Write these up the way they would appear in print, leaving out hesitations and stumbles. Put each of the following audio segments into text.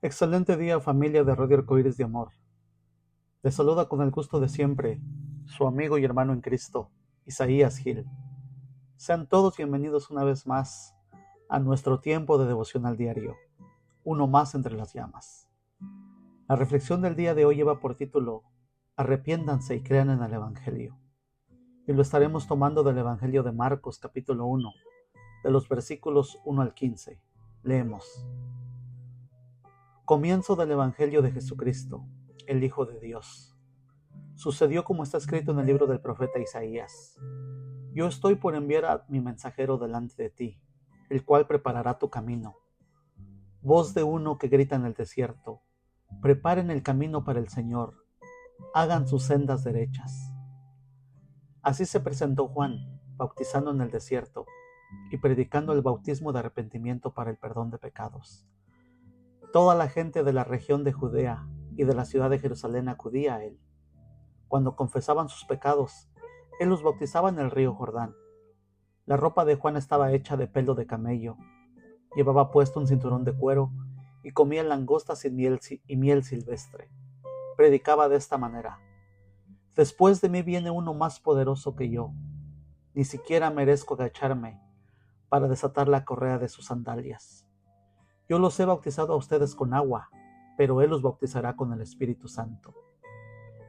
Excelente día, familia de Radio Arcoíris de Amor. Les saluda con el gusto de siempre su amigo y hermano en Cristo, Isaías Gil. Sean todos bienvenidos una vez más a nuestro tiempo de devocional diario, uno más entre las llamas. La reflexión del día de hoy lleva por título Arrepiéntanse y crean en el Evangelio. Y lo estaremos tomando del Evangelio de Marcos, capítulo 1, de los versículos 1 al 15. Leemos. Comienzo del Evangelio de Jesucristo, el Hijo de Dios. Sucedió como está escrito en el libro del profeta Isaías. Yo estoy por enviar a mi mensajero delante de ti, el cual preparará tu camino. Voz de uno que grita en el desierto, preparen el camino para el Señor, hagan sus sendas derechas. Así se presentó Juan, bautizando en el desierto y predicando el bautismo de arrepentimiento para el perdón de pecados. Toda la gente de la región de Judea y de la ciudad de Jerusalén acudía a él. Cuando confesaban sus pecados, él los bautizaba en el río Jordán. La ropa de Juan estaba hecha de pelo de camello, llevaba puesto un cinturón de cuero y comía langostas y miel silvestre. Predicaba de esta manera: después de mí viene uno más poderoso que yo, ni siquiera merezco agacharme para desatar la correa de sus sandalias. Yo los he bautizado a ustedes con agua, pero él los bautizará con el Espíritu Santo.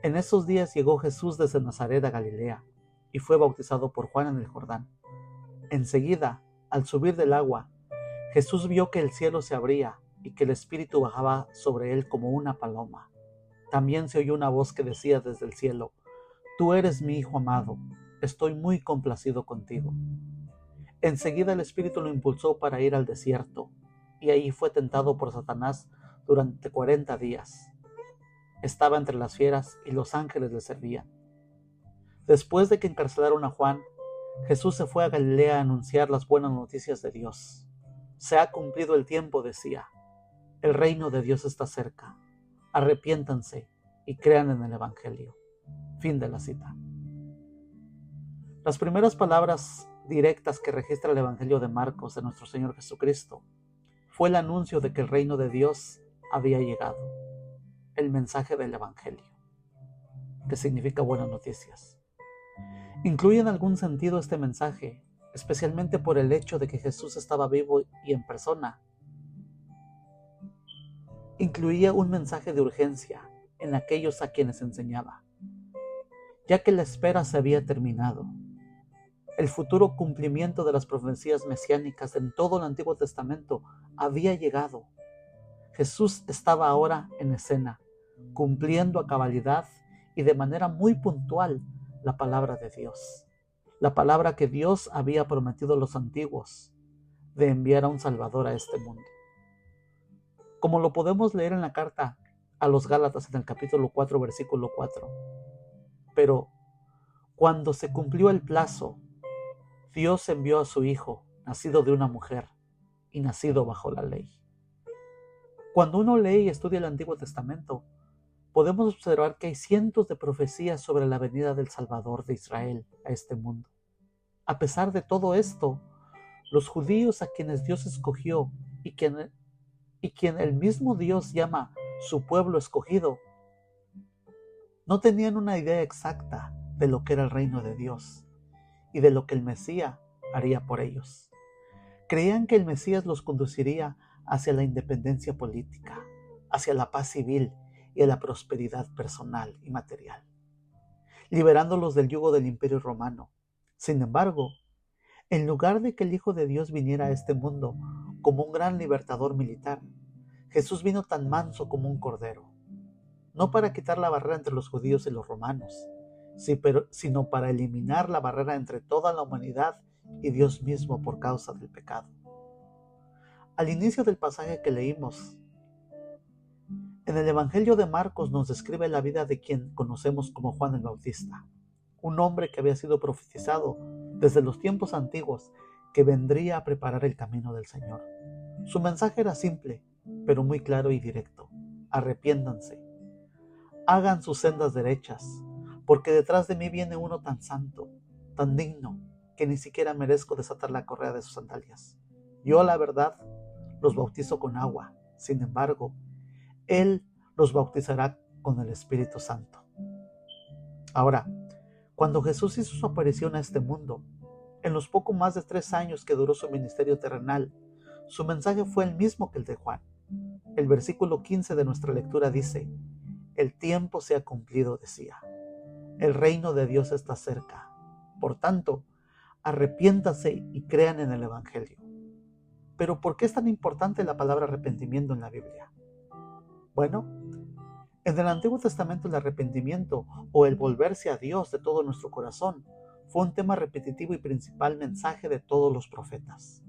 En esos días llegó Jesús desde Nazaret a Galilea y fue bautizado por Juan en el Jordán. Enseguida, al subir del agua, Jesús vio que el cielo se abría y que el Espíritu bajaba sobre él como una paloma. También se oyó una voz que decía desde el cielo: Tú eres mi Hijo amado, estoy muy complacido contigo. Enseguida el Espíritu lo impulsó para ir al desierto, y ahí fue tentado por Satanás durante 40 días. Estaba entre las fieras y los ángeles le servían. Después de que encarcelaron a Juan, Jesús se fue a Galilea a anunciar las buenas noticias de Dios. Se ha cumplido el tiempo, decía. El reino de Dios está cerca. Arrepiéntanse y crean en el Evangelio. Fin de la cita. Las primeras palabras directas que registra el Evangelio de Marcos de nuestro Señor Jesucristo fue el anuncio de que el reino de Dios había llegado. El mensaje del Evangelio, que significa buenas noticias. Incluye en algún sentido este mensaje, especialmente por el hecho de que Jesús estaba vivo y en persona. Incluía un mensaje de urgencia en aquellos a quienes enseñaba, ya que la espera se había terminado. El futuro cumplimiento de las profecías mesiánicas en todo el Antiguo Testamento había llegado. Jesús estaba ahora en escena, cumpliendo a cabalidad y de manera muy puntual la palabra de Dios, la palabra que Dios había prometido a los antiguos, de enviar a un Salvador a este mundo. Como lo podemos leer en la carta a los Gálatas en el capítulo 4, versículo 4. Pero cuando se cumplió el plazo, Dios envió a su Hijo, nacido de una mujer y nacido bajo la ley. Cuando uno lee y estudia el Antiguo Testamento, podemos observar que hay cientos de profecías sobre la venida del Salvador de Israel a este mundo. A pesar de todo esto, los judíos a quienes Dios escogió y quien el mismo Dios llama su pueblo escogido, no tenían una idea exacta de lo que era el reino de Dios y de lo que el Mesías haría por ellos. Creían que el Mesías los conduciría hacia la independencia política, hacia la paz civil y a la prosperidad personal y material, liberándolos del yugo del Imperio Romano. Sin embargo, en lugar de que el Hijo de Dios viniera a este mundo como un gran libertador militar, Jesús vino tan manso como un cordero, no para quitar la barrera entre los judíos y los romanos, sino para eliminar la barrera entre toda la humanidad y Dios mismo por causa del pecado. Al inicio del pasaje que leímos, en el Evangelio de Marcos nos describe la vida de quien conocemos como Juan el Bautista, un hombre que había sido profetizado desde los tiempos antiguos que vendría a preparar el camino del Señor. Su mensaje era simple, pero muy claro y directo: arrepiéntanse, hagan sus sendas derechas, porque detrás de mí viene uno tan santo, tan digno, que ni siquiera merezco desatar la correa de sus sandalias. Yo, la verdad, los bautizo con agua. Sin embargo, Él los bautizará con el Espíritu Santo. Ahora, cuando Jesús hizo su aparición a este mundo, en los poco más de 3 años que duró su ministerio terrenal, su mensaje fue el mismo que el de Juan. El versículo 15 de nuestra lectura dice: el tiempo se ha cumplido, decía. El reino de Dios está cerca. Por tanto, arrepiéntase y crean en el Evangelio. Pero ¿por qué es tan importante la palabra arrepentimiento en la Biblia? Bueno, en el Antiguo Testamento el arrepentimiento o el volverse a Dios de todo nuestro corazón fue un tema repetitivo y principal mensaje de todos los profetas.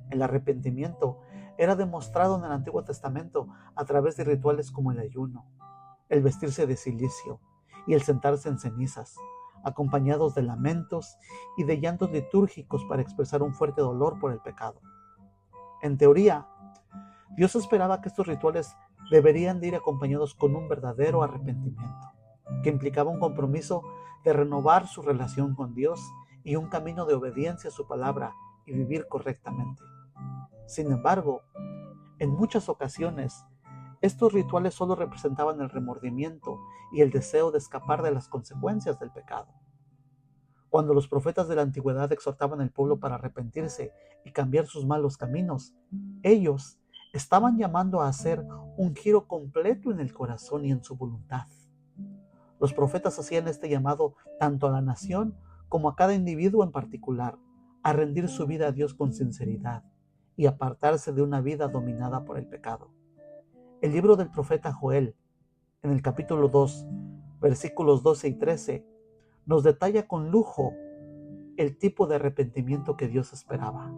El arrepentimiento era demostrado en el Antiguo Testamento a través de rituales como el ayuno, el vestirse de cilicio y el sentarse en cenizas, acompañados de lamentos y de llantos litúrgicos para expresar un fuerte dolor por el pecado. En teoría, Dios esperaba que estos rituales deberían de ir acompañados con un verdadero arrepentimiento, que implicaba un compromiso de renovar su relación con Dios y un camino de obediencia a su palabra y vivir correctamente. Sin embargo, en muchas ocasiones, estos rituales solo representaban el remordimiento y el deseo de escapar de las consecuencias del pecado. Cuando los profetas de la antigüedad exhortaban al pueblo para arrepentirse y cambiar sus malos caminos, ellos estaban llamando a hacer un giro completo en el corazón y en su voluntad. Los profetas hacían este llamado tanto a la nación como a cada individuo en particular, a rendir su vida a Dios con sinceridad y apartarse de una vida dominada por el pecado. El libro del profeta Joel, en el capítulo 2, versículos 12 y 13, nos detalla con lujo el tipo de arrepentimiento que Dios esperaba.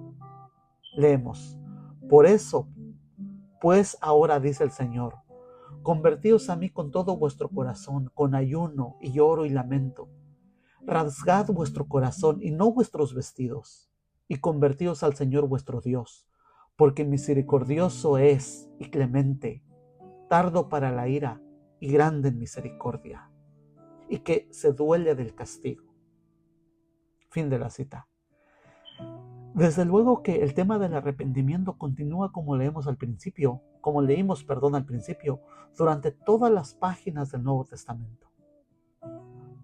Leemos: por eso, pues ahora dice el Señor, convertíos a mí con todo vuestro corazón, con ayuno y lloro y lamento. Rasgad vuestro corazón y no vuestros vestidos, y convertíos al Señor vuestro Dios, porque misericordioso es y clemente, tardo para la ira y grande en misericordia, y que se duele del castigo. Fin de la cita. Desde luego que el tema del arrepentimiento continúa como leímos al principio, durante todas las páginas del Nuevo Testamento.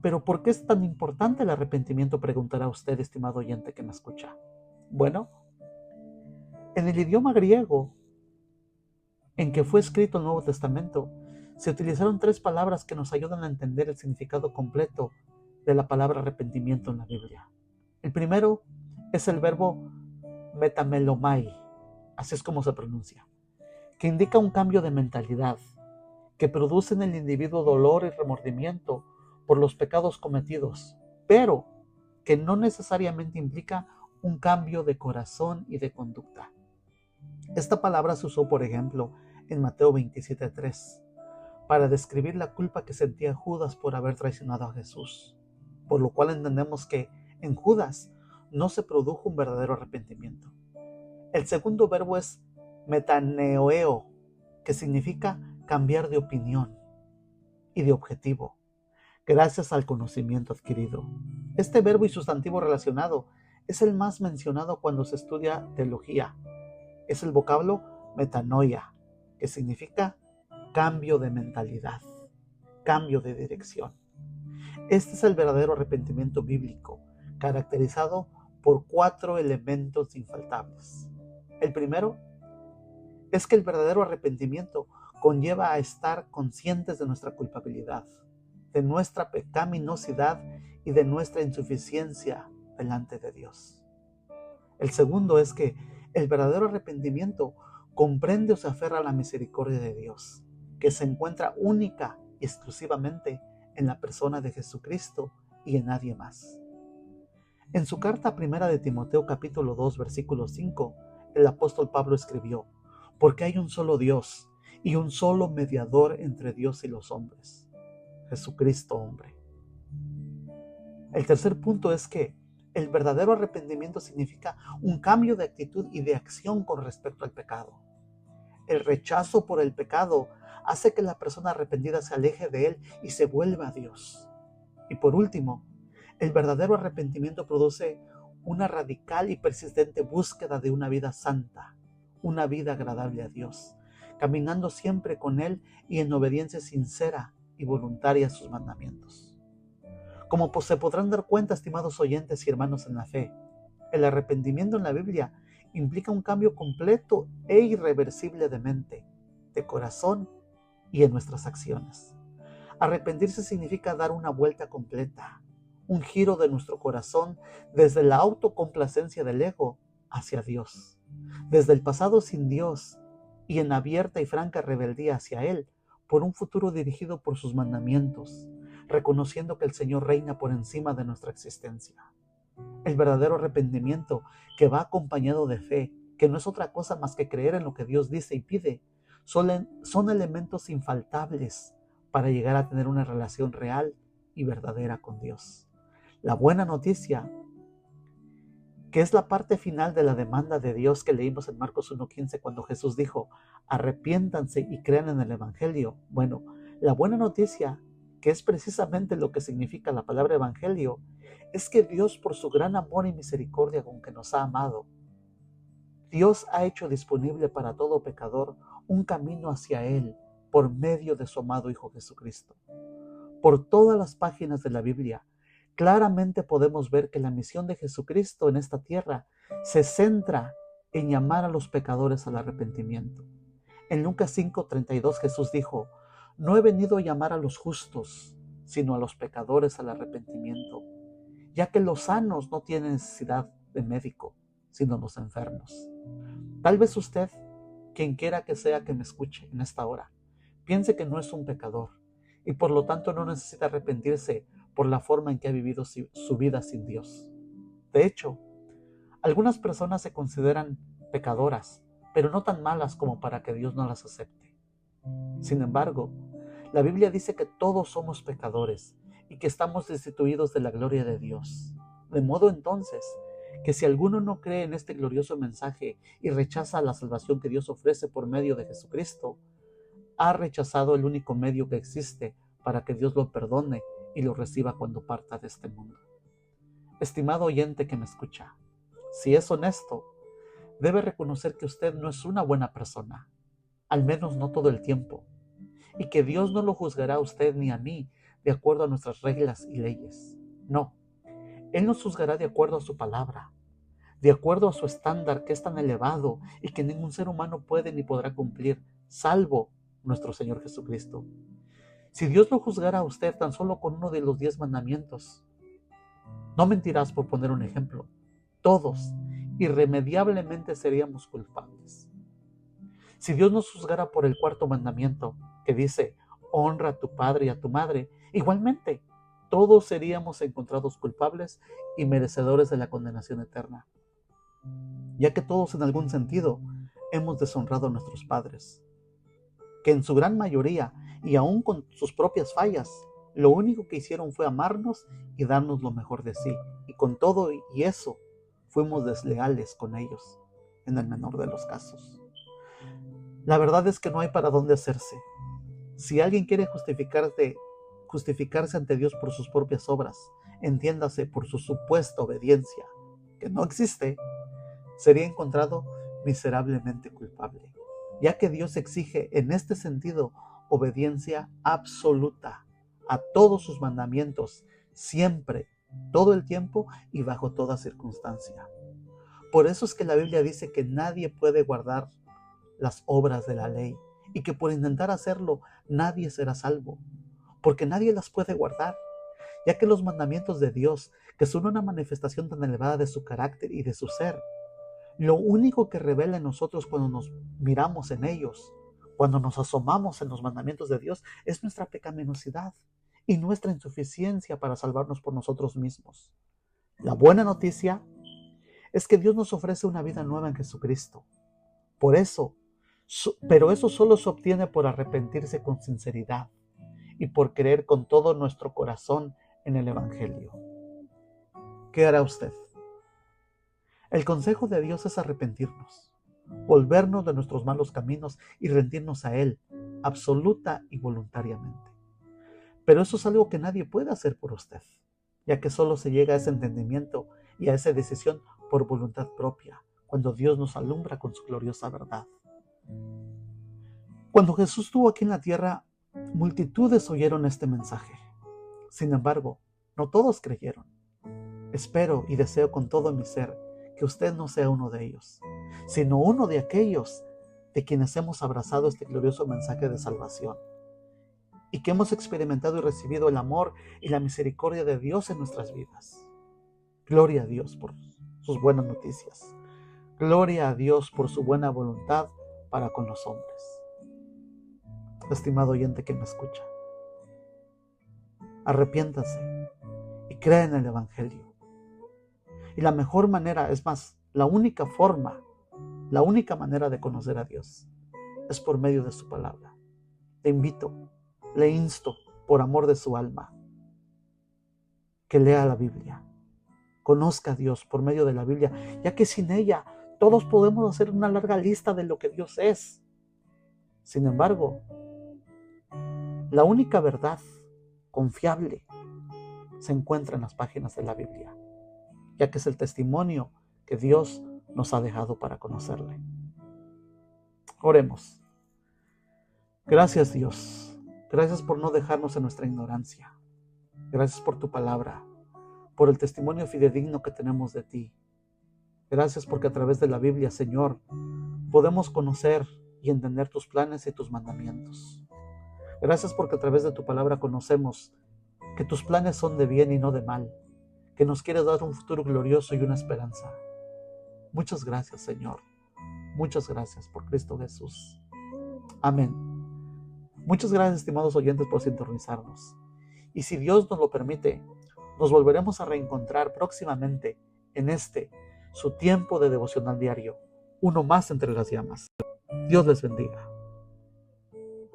Pero ¿por qué es tan importante el arrepentimiento?, preguntará usted, estimado oyente que me escucha. Bueno, en el idioma griego en que fue escrito el Nuevo Testamento, se utilizaron 3 palabras que nos ayudan a entender el significado completo de la palabra arrepentimiento en la Biblia. El primero es el verbo metamelomai, así es como se pronuncia, que indica un cambio de mentalidad, que produce en el individuo dolor y remordimiento por los pecados cometidos, pero que no necesariamente implica un cambio de corazón y de conducta. Esta palabra se usó, por ejemplo, en Mateo 27:3, para describir la culpa que sentía Judas por haber traicionado a Jesús, por lo cual entendemos que en Judas no se produjo un verdadero arrepentimiento. El segundo verbo es metaneoeo, que significa cambiar de opinión y de objetivo, gracias al conocimiento adquirido. Este verbo y sustantivo relacionado es el más mencionado cuando se estudia teología. Es el vocablo metanoia, que significa cambio de mentalidad, cambio de dirección. Este es el verdadero arrepentimiento bíblico, caracterizado por 4 elementos infaltables. El primero es que el verdadero arrepentimiento conlleva a estar conscientes de nuestra culpabilidad, de nuestra pecaminosidad y de nuestra insuficiencia delante de Dios. El segundo es que el verdadero arrepentimiento comprende o se aferra a la misericordia de Dios, que se encuentra única y exclusivamente en la persona de Jesucristo y en nadie más. En su carta primera de Timoteo capítulo 2 versículo 5, el apóstol Pablo escribió: porque hay un solo Dios y un solo mediador entre Dios y los hombres, Jesucristo hombre. El tercer punto es que el verdadero arrepentimiento significa un cambio de actitud y de acción con respecto al pecado. El rechazo por el pecado hace que la persona arrepentida se aleje de él y se vuelva a Dios. Y por último, el verdadero arrepentimiento produce una radical y persistente búsqueda de una vida santa, una vida agradable a Dios, caminando siempre con Él y en obediencia sincera y voluntaria a sus mandamientos. Como se podrán dar cuenta, estimados oyentes y hermanos en la fe, el arrepentimiento en la Biblia implica un cambio completo e irreversible de mente, de corazón y en nuestras acciones. Arrepentirse significa dar una vuelta completa, un giro de nuestro corazón desde la autocomplacencia del ego hacia Dios, desde el pasado sin Dios y en abierta y franca rebeldía hacia Él, por un futuro dirigido por sus mandamientos, reconociendo que el Señor reina por encima de nuestra existencia. El verdadero arrepentimiento, que va acompañado de fe, que no es otra cosa más que creer en lo que Dios dice y pide, son elementos infaltables para llegar a tener una relación real y verdadera con Dios. La buena noticia, que es la parte final de la demanda de Dios que leímos en Marcos 1:15, cuando Jesús dijo: arrepiéntanse y crean en el Evangelio. Bueno, la buena noticia, que es precisamente lo que significa la palabra Evangelio, es que Dios, por su gran amor y misericordia con que nos ha amado, Dios ha hecho disponible para todo pecador un camino hacia Él por medio de su amado Hijo Jesucristo. Por todas las páginas de la Biblia, claramente podemos ver que la misión de Jesucristo en esta tierra se centra en llamar a los pecadores al arrepentimiento. En Lucas 5:32 Jesús dijo: no he venido a llamar a los justos, sino a los pecadores al arrepentimiento, ya que los sanos no tienen necesidad de médico, sino los enfermos. Tal vez usted, quien quiera que sea que me escuche en esta hora, piense que no es un pecador y por lo tanto no necesita arrepentirse por la forma en que ha vivido su vida sin Dios. De hecho, algunas personas se consideran pecadoras, pero no tan malas como para que Dios no las acepte. Sin embargo, la Biblia dice que todos somos pecadores y que estamos destituidos de la gloria de Dios. De modo entonces, que si alguno no cree en este glorioso mensaje y rechaza la salvación que Dios ofrece por medio de Jesucristo, ha rechazado el único medio que existe para que Dios lo perdone y lo reciba cuando parta de este mundo. Estimado oyente que me escucha, si es honesto, debe reconocer que usted no es una buena persona, al menos no todo el tiempo, y que Dios no lo juzgará a usted ni a mí de acuerdo a nuestras reglas y leyes. No, Él nos juzgará de acuerdo a su palabra, de acuerdo a su estándar que es tan elevado y que ningún ser humano puede ni podrá cumplir, salvo nuestro Señor Jesucristo. Si Dios lo juzgara a usted tan solo con uno de los 10 mandamientos, no mentirás, por poner un ejemplo, todos irremediablemente seríamos culpables. Si Dios nos juzgara por el 4.º mandamiento, que dice: honra a tu padre y a tu madre, igualmente todos seríamos encontrados culpables y merecedores de la condenación eterna, ya que todos en algún sentido hemos deshonrado a nuestros padres, que en su gran mayoría, y aún con sus propias fallas, lo único que hicieron fue amarnos y darnos lo mejor de sí, y con todo y eso fuimos desleales con ellos en el menor de los casos. La verdad es que no hay para dónde hacerse. Si alguien quiere justificarse ante Dios por sus propias obras, entiéndase, por su supuesta obediencia, que no existe, sería encontrado miserablemente culpable, ya que Dios exige en este sentido obediencia absoluta a todos sus mandamientos, siempre, todo el tiempo y bajo toda circunstancia. Por eso es que la Biblia dice que nadie puede guardar las obras de la ley y que por intentar hacerlo nadie será salvo, porque nadie las puede guardar, ya que los mandamientos de Dios, que son una manifestación tan elevada de su carácter y de su ser, lo único que revela en nosotros cuando nos miramos en ellos, cuando nos asomamos en los mandamientos de Dios, es nuestra pecaminosidad y nuestra insuficiencia para salvarnos por nosotros mismos. La buena noticia es que Dios nos ofrece una vida nueva en Jesucristo. Pero eso solo se obtiene por arrepentirse con sinceridad y por creer con todo nuestro corazón en el Evangelio. ¿Qué hará usted? El consejo de Dios es arrepentirnos, volvernos de nuestros malos caminos y rendirnos a Él, absoluta y voluntariamente. Pero eso es algo que nadie puede hacer por usted, ya que solo se llega a ese entendimiento y a esa decisión por voluntad propia, cuando Dios nos alumbra con su gloriosa verdad. Cuando Jesús estuvo aquí en la tierra, multitudes oyeron este mensaje. Sin embargo, no todos creyeron. Espero y deseo con todo mi ser que usted no sea uno de ellos, sino uno de aquellos de quienes hemos abrazado este glorioso mensaje de salvación y que hemos experimentado y recibido el amor y la misericordia de Dios en nuestras vidas. Gloria a Dios por sus buenas noticias. Gloria a Dios por su buena voluntad para con los hombres. Estimado oyente que me escucha, arrepiéntase y crea en el Evangelio. Y la mejor manera, es más, la única manera de conocer a Dios es por medio de su palabra. Te invito, le insto, por amor de su alma, que lea la Biblia, conozca a Dios por medio de la Biblia, ya que sin ella todos podemos hacer una larga lista de lo que Dios es. Sin embargo, la única verdad confiable se encuentra en las páginas de la Biblia, ya que es el testimonio que Dios nos ha dejado para conocerle. Oremos. Gracias, Dios. Gracias por no dejarnos en nuestra ignorancia. Gracias por tu palabra, por el testimonio fidedigno que tenemos de ti. Gracias porque a través de la Biblia, Señor, podemos conocer y entender tus planes y tus mandamientos. Gracias porque a través de tu palabra conocemos que tus planes son de bien y no de mal, que nos quieres dar un futuro glorioso y una esperanza. Muchas gracias, Señor. Muchas gracias por Cristo Jesús. Amén. Muchas gracias, estimados oyentes, por sintonizarnos. Y si Dios nos lo permite, nos volveremos a reencontrar próximamente en su tiempo de devocional diario, uno más entre las llamas. Dios les bendiga.